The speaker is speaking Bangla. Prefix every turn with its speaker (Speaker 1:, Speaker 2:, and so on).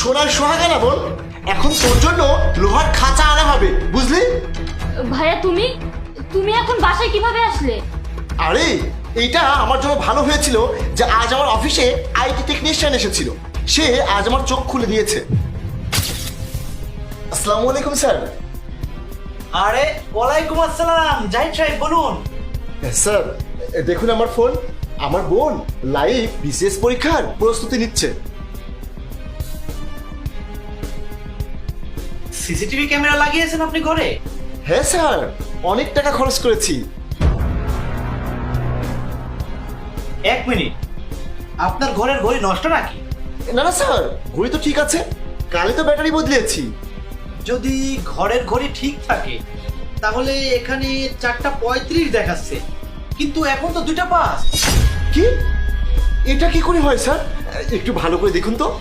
Speaker 1: সোনার সোহাগা না বোন, এখন তোর জন্য লোহার খাঁচা আনা হবে, বুঝলি?
Speaker 2: ভাইয়া তুমি তুমি এখন বাসায় কিভাবে আসলে?
Speaker 1: আরে এইটা আমার জন্য ভালো হয়েছিল যে আজ আমার অফিসে আইটি টেকনিশিয়ান এসেছিল। সে আজ আমার চোখ খুলে দিয়েছে। আসসালামু আলাইকুম স্যার।
Speaker 3: আরে ওয়ালাইকুম আসসালাম, জাহিদ সাহেব বলুন।
Speaker 1: স্যার দেখুন আমার ফোন, আমার বোন লাইভ বিসিএস পরীক্ষার প্রস্তুতি নিচ্ছে।
Speaker 3: সিসিটিভি ক্যামেরা লাগিয়েছেন আপনি ঘরে?
Speaker 1: হ্যাঁ স্যার, অনেক টাকা খরচ করেছি।
Speaker 3: এক মিনিট, আপনার ঘরের ঘড়ি নষ্ট নাকি?
Speaker 1: না না স্যার, ঘড়ি তো ঠিক আছে, কালই তো ব্যাটারি বদলিয়েছি।
Speaker 3: যদি ঘরের ঘড়ি ঠিক থাকে তাহলে এখানে 4:35 দেখাচ্ছে, কিন্তু এখন তো 2:05।
Speaker 1: কি? এটা কি করে হয় স্যার? একটু ভালো করে দেখুন তো।